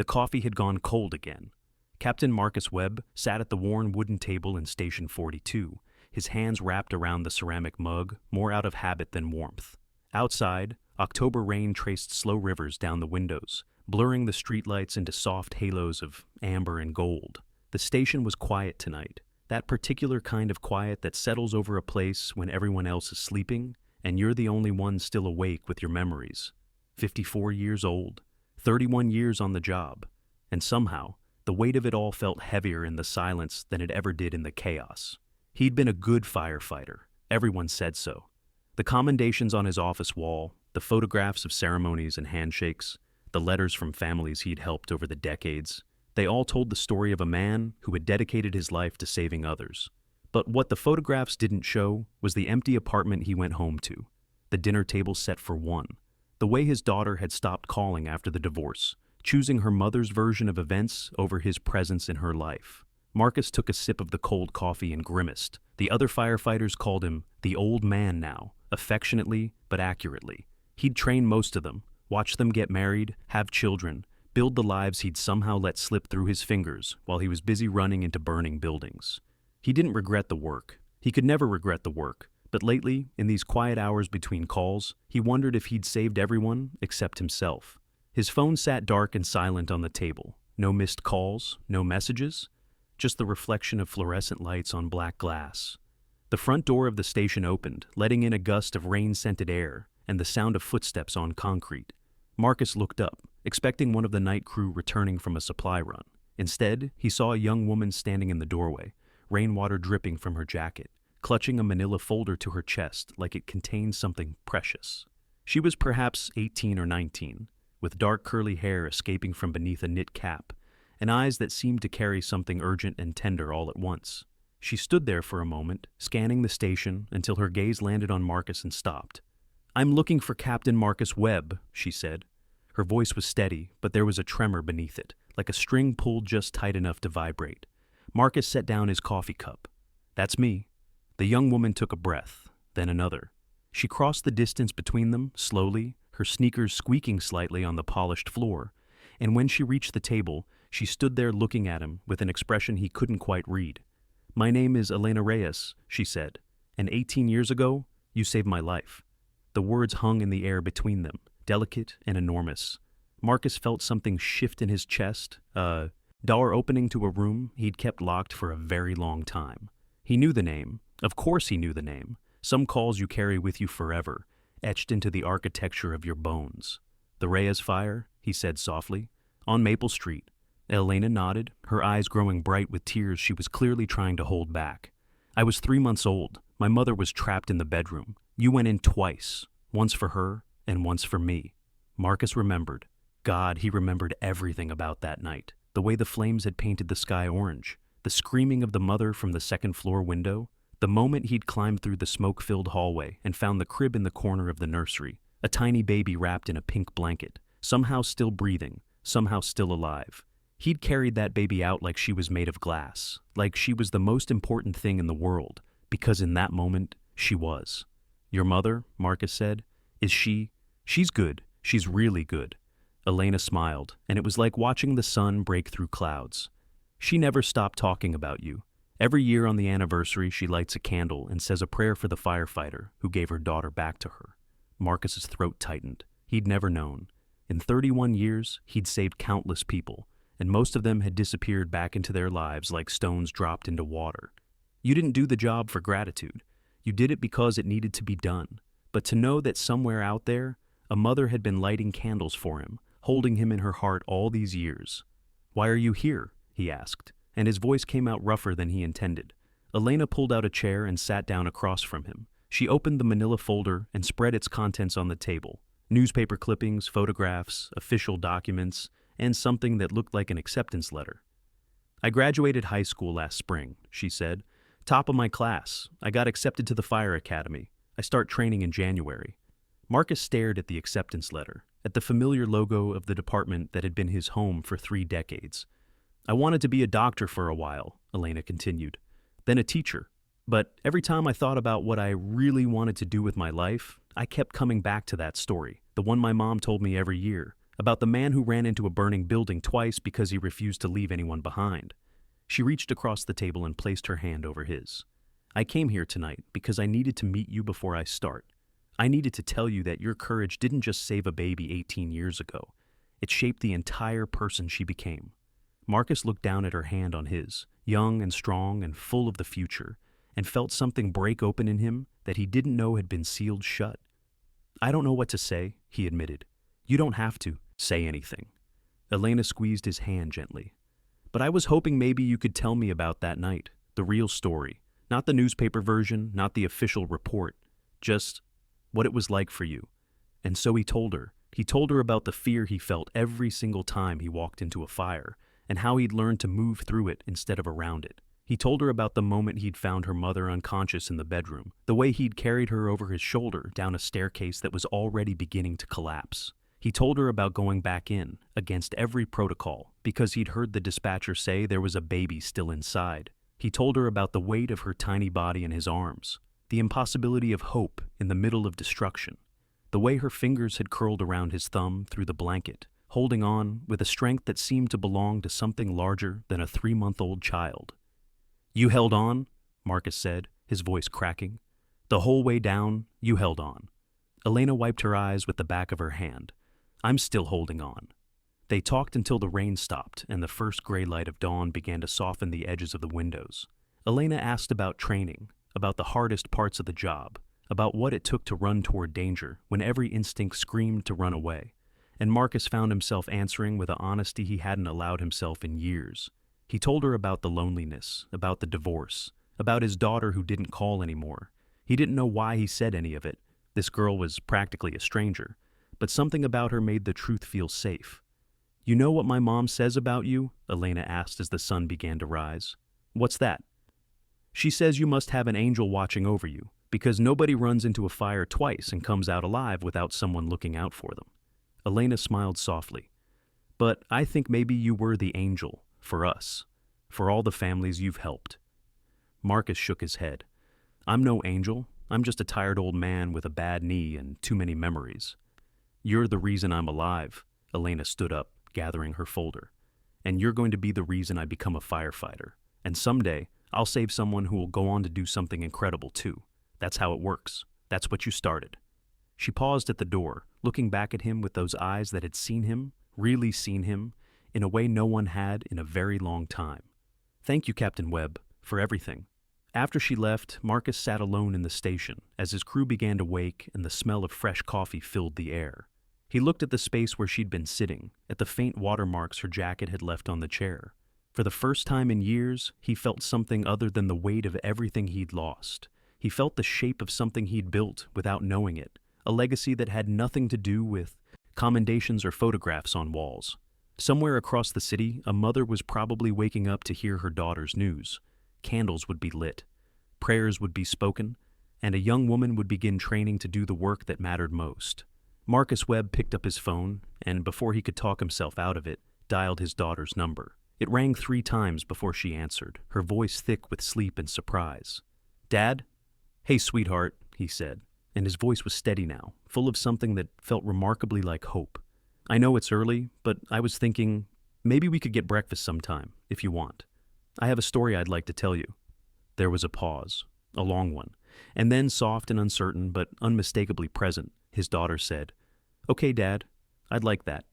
The coffee had gone cold again. Captain Marcus Webb sat at the worn wooden table in Station 42, his hands wrapped around the ceramic mug, more out of habit than warmth. Outside, October rain traced slow rivers down the windows, blurring the streetlights into soft halos of amber and gold. The station was quiet tonight, that particular kind of quiet that settles over a place when everyone else is sleeping and you're the only one still awake with your memories. 54 years old, 31 years on the job, and somehow, the weight of it all felt heavier in the silence than it ever did in the chaos. He'd been a good firefighter. Everyone said so. The commendations on his office wall, the photographs of ceremonies and handshakes, the letters from families he'd helped over the decades, they all told the story of a man who had dedicated his life to saving others. But what the photographs didn't show was the empty apartment he went home to, the dinner table set for one, the way his daughter had stopped calling after the divorce, choosing her mother's version of events over his presence in her life. Marcus took a sip of the cold coffee and grimaced. The other firefighters called him the old man now, affectionately but accurately. He'd trained most of them, watched them get married, have children, build the lives he'd somehow let slip through his fingers while he was busy running into burning buildings. He didn't regret the work. He could never regret the work. But lately, in these quiet hours between calls, he wondered if he'd saved everyone except himself. His phone sat dark and silent on the table. No missed calls, no messages, just the reflection of fluorescent lights on black glass. The front door of the station opened, letting in a gust of rain-scented air and the sound of footsteps on concrete. Marcus looked up, expecting one of the night crew returning from a supply run. Instead, he saw a young woman standing in the doorway, rainwater dripping from her jacket, clutching a manila folder to her chest like it contained something precious. She was perhaps 18 or 19, with dark curly hair escaping from beneath a knit cap, and eyes that seemed to carry something urgent and tender all at once. She stood there for a moment, scanning the station until her gaze landed on Marcus and stopped. "I'm looking for Captain Marcus Webb," she said. Her voice was steady, but there was a tremor beneath it, like a string pulled just tight enough to vibrate. Marcus set down his coffee cup. "That's me." The young woman took a breath, then another. She crossed the distance between them, slowly, her sneakers squeaking slightly on the polished floor, and when she reached the table, she stood there looking at him with an expression he couldn't quite read. "My name is Elena Reyes," she said, "and 18 years ago, you saved my life." The words hung in the air between them, delicate and enormous. Marcus felt something shift in his chest, a door opening to a room he'd kept locked for a very long time. He knew the name. Of course he knew the name. Some calls you carry with you forever, etched into the architecture of your bones. "The Reyes fire," he said softly, "on Maple Street." Elena nodded, her eyes growing bright with tears she was clearly trying to hold back. "I was 3 months old. My mother was trapped in the bedroom. You went in twice, once for her and once for me." Marcus remembered. God, he remembered everything about that night. The way the flames had painted the sky orange, the screaming of the mother from the second-floor window, the moment he'd climbed through the smoke-filled hallway and found the crib in the corner of the nursery, a tiny baby wrapped in a pink blanket, somehow still breathing, somehow still alive. He'd carried that baby out like she was made of glass, like she was the most important thing in the world, because in that moment, she was. "Your mother," Marcus said, "is she?" "She's good. She's really good." Elena smiled, and it was like watching the sun break through clouds. "She never stopped talking about you. Every year on the anniversary, she lights a candle and says a prayer for the firefighter who gave her daughter back to her." Marcus's throat tightened. He'd never known. In 31 years, he'd saved countless people, and most of them had disappeared back into their lives like stones dropped into water. You didn't do the job for gratitude. You did it because it needed to be done. But to know that somewhere out there, a mother had been lighting candles for him, holding him in her heart all these years. "Why are you here?" he asked, and his voice came out rougher than he intended. Elena pulled out a chair and sat down across from him. She opened the manila folder and spread its contents on the table. Newspaper clippings, photographs, official documents, and something that looked like an acceptance letter. "I graduated high school last spring," she said. "Top of my class. I got accepted to the fire academy. I start training in January." Marcus stared at the acceptance letter, at the familiar logo of the department that had been his home for 3 decades. "I wanted to be a doctor for a while," Elena continued, "then a teacher. But every time I thought about what I really wanted to do with my life, I kept coming back to that story, the one my mom told me every year, about the man who ran into a burning building twice because he refused to leave anyone behind. She reached across the table and placed her hand over his. I came here tonight because I needed to meet you before I start. I needed to tell you that your courage didn't just save a baby 18 years ago. It shaped the entire person she became. Marcus looked down at her hand on his, young and strong and full of the future, and felt something break open in him that he didn't know had been sealed shut. I don't know what to say, he admitted. You don't have to say anything. Elena squeezed his hand gently. But I was hoping maybe you could tell me about that night, the real story, not the newspaper version, not the official report, just what it was like for you. And so he told her. He told her about the fear he felt every single time he walked into a fire, and how he'd learned to move through it instead of around it. He told her about the moment he'd found her mother unconscious in the bedroom, the way he'd carried her over his shoulder down a staircase that was already beginning to collapse. He told her about going back in, against every protocol, because he'd heard the dispatcher say there was a baby still inside. He told her about the weight of her tiny body in his arms, the impossibility of hope in the middle of destruction, the way her fingers had curled around his thumb through the blanket, holding on with a strength that seemed to belong to something larger than a 3-month-old child. You held on, Marcus said, his voice cracking. The whole way down, you held on. Elena wiped her eyes with the back of her hand. I'm still holding on. They talked until the rain stopped and the first gray light of dawn began to soften the edges of the windows. Elena asked about training, about the hardest parts of the job, about what it took to run toward danger when every instinct screamed to run away. And Marcus found himself answering with an honesty he hadn't allowed himself in years. He told her about the loneliness, about the divorce, about his daughter who didn't call anymore. He didn't know why he said any of it. This girl was practically a stranger. But something about her made the truth feel safe. You know what my mom says about you? Elena asked as the sun began to rise. What's that? She says you must have an angel watching over you, because nobody runs into a fire twice and comes out alive without someone looking out for them. Elena smiled softly. But I think maybe you were the angel, for us, for all the families you've helped. Marcus shook his head. I'm no angel. I'm just a tired old man with a bad knee and too many memories. You're the reason I'm alive. Elena stood up, gathering her folder. And you're going to be the reason I become a firefighter. And someday, I'll save someone who will go on to do something incredible too. That's how it works. That's what you started. She paused at the door, looking back at him with those eyes that had seen him, really seen him, in a way no one had in a very long time. Thank you, Captain Webb, for everything. After she left, Marcus sat alone in the station as his crew began to wake and the smell of fresh coffee filled the air. He looked at the space where she'd been sitting, at the faint watermarks her jacket had left on the chair. For the first time in years, he felt something other than the weight of everything he'd lost. He felt the shape of something he'd built without knowing it, a legacy that had nothing to do with commendations or photographs on walls. Somewhere across the city, a mother was probably waking up to hear her daughter's news. Candles would be lit, prayers would be spoken, and a young woman would begin training to do the work that mattered most. Marcus Webb picked up his phone, and before he could talk himself out of it, dialed his daughter's number. It rang 3 times before she answered, her voice thick with sleep and surprise. Dad? Hey, sweetheart, he said, and his voice was steady now, full of something that felt remarkably like hope. I know it's early, but I was thinking, maybe we could get breakfast sometime, if you want. I have a story I'd like to tell you. There was a pause, a long one, and then soft and uncertain, but unmistakably present, his daughter said, Okay, Dad, I'd like that.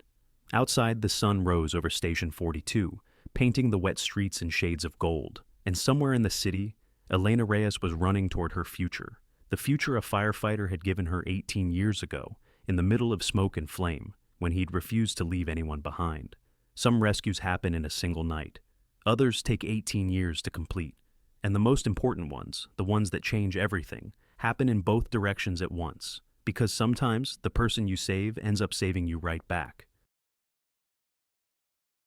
Outside, the sun rose over Station 42, painting the wet streets in shades of gold, and somewhere in the city, Elena Reyes was running toward her future, the future a firefighter had given her 18 years ago, in the middle of smoke and flame, when he'd refused to leave anyone behind. Some rescues happen in a single night. Others take 18 years to complete. And the most important ones, the ones that change everything, happen in both directions at once, because sometimes the person you save ends up saving you right back.